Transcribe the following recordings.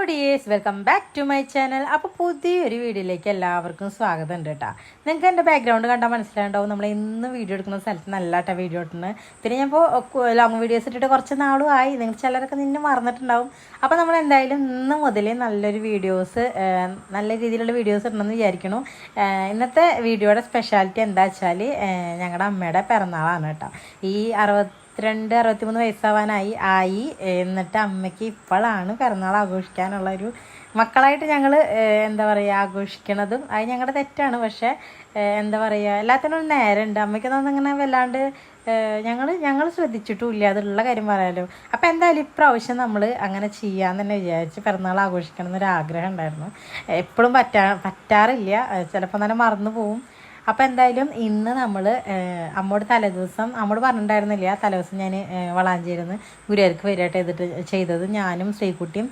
Dears welcome back to my channel. അപ്പോൾ പുതിയൊരു വീഡിയോയിലേക്ക് എല്ലാവർക്കും സ്വാഗതം ഉണ്ട് കേട്ടോ. നിങ്ങൾക്ക് എൻ്റെ ബാക്ക്ഗ്രൗണ്ട് കണ്ടാൽ മനസ്സിലായിട്ടുണ്ടാവും. നമ്മൾ ഇന്ന് വീഡിയോ എടുക്കുന്ന സ്ഥലത്ത് നല്ലതായിട്ടാണ് വീഡിയോ ഇട്ടുന്നത്. പിന്നെ ഞാൻ ഇപ്പോൾ ലോങ് വീഡിയോസ് ഇട്ടിട്ട് കുറച്ച് നാളും ആയി. നിങ്ങൾ ചിലരൊക്കെ നിന്നെ മറന്നിട്ടുണ്ടാവും. അപ്പോൾ നമ്മൾ എന്തായാലും ഇന്ന് മുതൽ നല്ലൊരു വീഡിയോസ് നല്ല രീതിയിലുള്ള വീഡിയോസ് ഇടണമെന്ന് വിചാരിക്കണു. ഇന്നത്തെ വീഡിയോയുടെ സ്പെഷ്യാലിറ്റി എന്താ വെച്ചാൽ ഞങ്ങളുടെ അമ്മയുടെ പിറന്നാളാണ് കേട്ടോ. ഈ 63 വയസ്സാവാനായി എന്നിട്ട് അമ്മയ്ക്ക് ഇപ്പോഴാണ് പിറന്നാൾ ആഘോഷിക്കാനുള്ളൊരു മക്കളായിട്ട് ഞങ്ങൾ എന്താ പറയുക ആഘോഷിക്കണതും അത് ഞങ്ങളുടെ തെറ്റാണ്. പക്ഷേ എന്താ പറയുക എല്ലാത്തിനും നേരമുണ്ട്. അമ്മയ്ക്കൊന്നും അങ്ങനെ വല്ലാണ്ട് ഞങ്ങൾ ശ്രദ്ധിച്ചിട്ടുമില്ല, അതുള്ള കാര്യം പറയാമല്ലോ. അപ്പോൾ എന്തായാലും ഇപ്രാവശ്യം നമ്മൾ അങ്ങനെ ചെയ്യാൻ തന്നെ വിചാരിച്ച് പിറന്നാൾ ആഘോഷിക്കണം എന്നൊരാഗ്രഹം ഉണ്ടായിരുന്നു. എപ്പോഴും പറ്റാറില്ല, ചിലപ്പോൾ തന്നെ മറന്നു പോവും. അപ്പോൾ എന്തായാലും ഇന്ന് നമ്മൾ അമ്മോട് തലേദിവസം അമ്മോട് പറഞ്ഞിട്ടുണ്ടായിരുന്നില്ല, തലേദിവസം ഞാൻ വളാഞ്ചേരിന്ന് ഗുരുവായൂർക്ക് വരികയായിട്ട് ചെയ്തത് ഞാനും ശ്രീകുട്ടിയും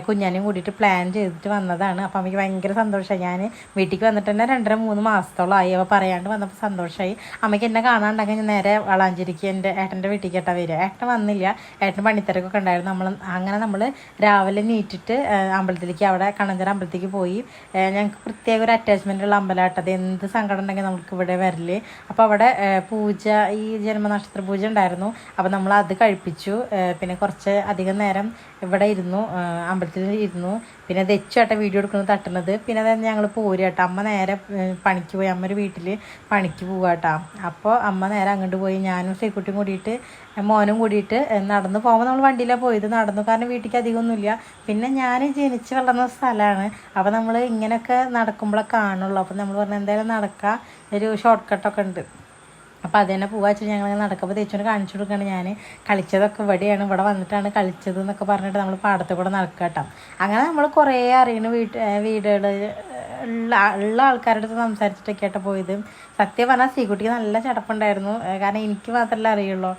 കുഞ്ഞാനും കൂടിയിട്ട് പ്ലാൻ ചെയ്തിട്ട് വന്നതാണ്. അപ്പോൾ അമ്മയ്ക്ക് ഭയങ്കര സന്തോഷമായി. ഞാൻ വീട്ടിലേക്ക് വന്നിട്ട് തന്നെ 2-3 മാസത്തോളമായി. അവ പറയാണ്ട് വന്നപ്പോൾ സന്തോഷമായി. അമ്മയ്ക്ക് എന്നെ കാണാണ്ടെങ്കിൽ ഞാൻ നേരെ വളാഞ്ചേരിക്ക് എൻ്റെ ഏട്ടൻ്റെ വീട്ടിലേക്ക് കേട്ടാ വരിക. ഏട്ടൻ വന്നില്ല, ഏട്ടൻ പണിത്തിരക്കൊക്കെ ഉണ്ടായിരുന്നു. നമ്മൾ രാവിലെ നീറ്റിട്ട് അമ്പലത്തിലേക്ക്, അവിടെ കണ്ണഞ്ചിറ അമ്പലത്തേക്ക് പോയി. ഞങ്ങൾക്ക് പ്രത്യേക ഒരു അറ്റാച്ച്മെൻ്റ് ഉള്ള അമ്പലമായിട്ടത്. എന്ത് സങ്കടം ഉണ്ടെങ്കിൽ നമുക്ക് ഇവിടെ വരല്. അപ്പോൾ അവിടെ പൂജ, ഈ ജന്മനക്ഷത്ര പൂജ ഉണ്ടായിരുന്നു. അപ്പോൾ നമ്മൾ അത് കഴിപ്പിച്ചു. പിന്നെ കുറച്ച് അധികം നേരം ഇവിടെ ഇരുന്നു, അമ്പലത്തിൽ ഇരുന്നു. പിന്നെ ദച്ചുമായിട്ട് വീഡിയോ എടുക്കുന്നത് തട്ടുന്നത്. പിന്നെ അതായത് ഞങ്ങൾ പോരുകേട്ടോ. അമ്മ നേരെ പണിക്ക് പോയി, അമ്മ ഒരു വീട്ടിൽ പണിക്ക് പോവാട്ടോ. അപ്പോൾ അമ്മ നേരെ അങ്ങോട്ട് പോയി. ഞാനും ശ്രീക്കുട്ടിയും കൂടിയിട്ട് മോനും കൂടിയിട്ട് നടന്ന് പോകുമ്പോൾ നമ്മൾ വണ്ടിയിലാണ് പോയത്. നടന്നു, കാരണം വീട്ടിലേക്ക് അധികമൊന്നുമില്ല. പിന്നെ ഞാൻ ജനിച്ച് വളർന്ന സ്ഥലമാണ്. അപ്പോൾ നമ്മൾ ഇങ്ങനെയൊക്കെ നടക്കുമ്പോഴൊക്കെ കാണുള്ളൂ. അപ്പോൾ നമ്മൾ പറഞ്ഞാൽ എന്തായാലും നടക്കുക, ഒരു ഷോർട്ട് കട്ടൊക്കെ ഉണ്ട്. അപ്പോൾ അത് തന്നെ പോവാ വെച്ചാൽ ഞങ്ങൾ നടക്കുമ്പോൾ തേച്ചോണ്ട് കാണിച്ചു കൊടുക്കുകയാണ്. ഞാൻ കളിച്ചതൊക്കെ ഇവിടെയാണ്, ഇവിടെ വന്നിട്ടാണ് കളിച്ചത് എന്നൊക്കെ പറഞ്ഞിട്ട് നമ്മൾ പാടത്ത് കൂടെ നടക്കുക കേട്ടോ. അങ്ങനെ നമ്മൾ കുറേ അറിയുന്ന വീടുകൾ ഉള്ള ആൾക്കാരുടെ അടുത്ത് സംസാരിച്ചിട്ടൊക്കെ ആയിട്ട് പോയത്. സത്യം പറഞ്ഞാൽ ശ്രീകുട്ടിക്ക് നല്ല ചടപ്പുണ്ടായിരുന്നു, കാരണം എനിക്ക് മാത്രമല്ല അറിയുള്ളൂ.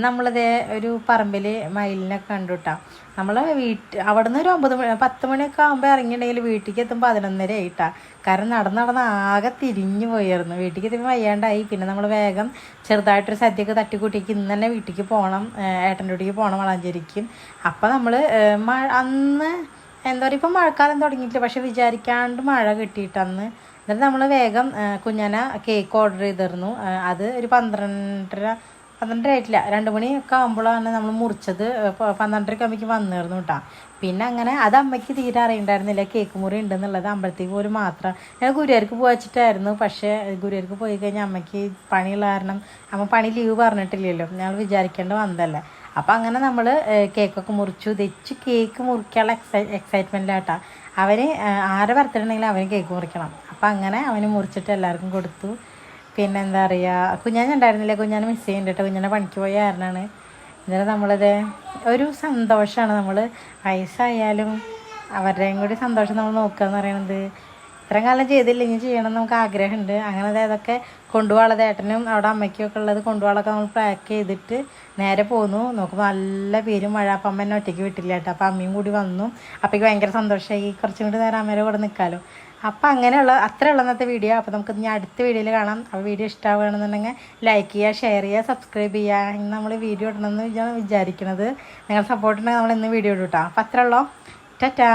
നമ്മളിതേ ഒരു പറമ്പിൽ മയിലിനൊക്കെ കണ്ടു കേട്ടോ. നമ്മൾ അവിടെ നിന്ന് ഒരു 10 മണിയൊക്കെ ആകുമ്പോൾ ഇറങ്ങിയിട്ടുണ്ടെങ്കിൽ വീട്ടിലേക്ക് എത്തുമ്പോൾ 11:30 ആയിട്ടാ. കാരണം നടന്ന് ആകെ തിരിഞ്ഞു പോയായിരുന്നു. വീട്ടിലേക്ക് എത്തുമ്പോൾ വയ്യാണ്ടായി. പിന്നെ നമ്മൾ വേഗം ചെറുതായിട്ടൊരു സദ്യയൊക്കെ തട്ടിക്കൂട്ടിക്ക് ഇന്ന് തന്നെ വീട്ടിലേക്ക് പോകണം, ഏട്ടൻ്റെ വീട്ടിലേക്ക് പോകണം വളാഞ്ചേരിക്ക്. അപ്പോൾ നമ്മൾ അന്ന് എന്താ പറയുക, ഇപ്പം മഴക്കാലം തുടങ്ങിയിട്ടില്ല, പക്ഷെ വിചാരിക്കാണ്ട് മഴ കിട്ടിയിട്ടന്ന്. എന്നിട്ട് നമ്മൾ വേഗം കുഞ്ഞാന കേക്ക് ഓർഡർ ചെയ്തിരുന്നു. അത് ഒരു 12:30 ആയിട്ടില്ല, 2 മണിയൊക്കെ ആകുമ്പോഴാണ് നമ്മൾ മുറിച്ചത്. 12:30 ആകുമ്പോഴേക്ക് വന്നിരുന്നു കേട്ടോ. പിന്നെ അങ്ങനെ അത് അമ്മയ്ക്ക് തീരെ അറിയണ്ടായിരുന്നില്ല കേക്ക് മുറി ഉണ്ടെന്നുള്ളത്. അമ്പലത്തേക്ക് പോലും മാത്രം ഞങ്ങൾ ഗുരുവായൂർക്ക് പോയിച്ചിട്ടായിരുന്നു. പക്ഷേ ഗുരുവായൂർക്ക് പോയി കഴിഞ്ഞാൽ അമ്മയ്ക്ക് പണിയുള്ള കാരണം അമ്മ പണി ലീവ് പറഞ്ഞിട്ടില്ലല്ലോ, ഞങ്ങൾ വിചാരിക്കേണ്ട വന്നതല്ലേ. അപ്പോൾ അങ്ങനെ നമ്മൾ കേക്കൊക്കെ മുറിച്ചു. തെച്ച് കേക്ക് മുറിക്കാനുള്ള എക്സൈറ്റ്മെൻറ്റിലാട്ടാ. അവന് ആരെ ബർത്ത്ഡേ അവന് കേക്ക് മുറിക്കണം. അപ്പോൾ അങ്ങനെ അവന് മുറിച്ചിട്ട് എല്ലാവർക്കും കൊടുത്തു. പിന്നെ എന്താ പറയുക, കുഞ്ഞാൻ ഉണ്ടായിരുന്നില്ല, കുഞ്ഞാൻ മിസ് ചെയ്യുന്നുണ്ട് കേട്ടോ. കുഞ്ഞാനെ പണിക്ക് പോയ കാരണമാണ്. എന്നിട്ട് നമ്മളത് ഒരു സന്തോഷമാണ്. നമ്മൾ വയസ്സായാലും അവരുടെയും കൂടി സന്തോഷം നമ്മൾ നോക്കുക എന്ന് പറയുന്നത്. ഇത്രയും കാലം ചെയ്തില്ല, ഇനി ചെയ്യണം നമുക്ക് ആഗ്രഹമുണ്ട്. അങ്ങനെ അതൊക്കെ കൊണ്ടുപോകാനുള്ളത് ഏട്ടനും അവിടെ അമ്മയ്ക്കും ഒക്കെ ഉള്ളത് കൊണ്ടുപോകാനൊക്കെ നമ്മൾ പാക്ക് ചെയ്തിട്ട് നേരെ പോന്നു. നോക്കുമ്പോൾ നല്ല പേരും മഴ. അപ്പം അമ്മ എന്നെ ഒറ്റയ്ക്ക് വിട്ടില്ല കേട്ടോ. അപ്പം അമ്മയും കൂടി വന്നു. അപ്പോഴേക്ക് ഭയങ്കര സന്തോഷമായി, കുറച്ചും കൂടി നേരം അമ്മേരെ കൂടെ നിൽക്കാമല്ലോ. അപ്പം അങ്ങനെയുള്ള അത്രയുള്ള ഇന്നത്തെ വീഡിയോ. അപ്പോൾ നമുക്ക് ഇനി അടുത്ത വീഡിയോയിൽ കാണാം. അപ്പോൾ വീഡിയോ ഇഷ്ടമാവുകയാണെന്നുണ്ടെങ്കിൽ ലൈക്ക് ചെയ്യുക, ഷെയർ ചെയ്യുക, സബ്സ്ക്രൈബ് ചെയ്യുക. ഇന്ന് നമ്മൾ വീഡിയോ ഇടണമെന്ന് വിചാരിക്കുന്നത്. നിങ്ങൾ സപ്പോർട്ട് ഉണ്ടെങ്കിൽ നമ്മൾ ഇന്ന് വീഡിയോ ഇടും കേട്ടോ. അപ്പോൾ അത്രയുള്ളൂ. ടാറ്റാ.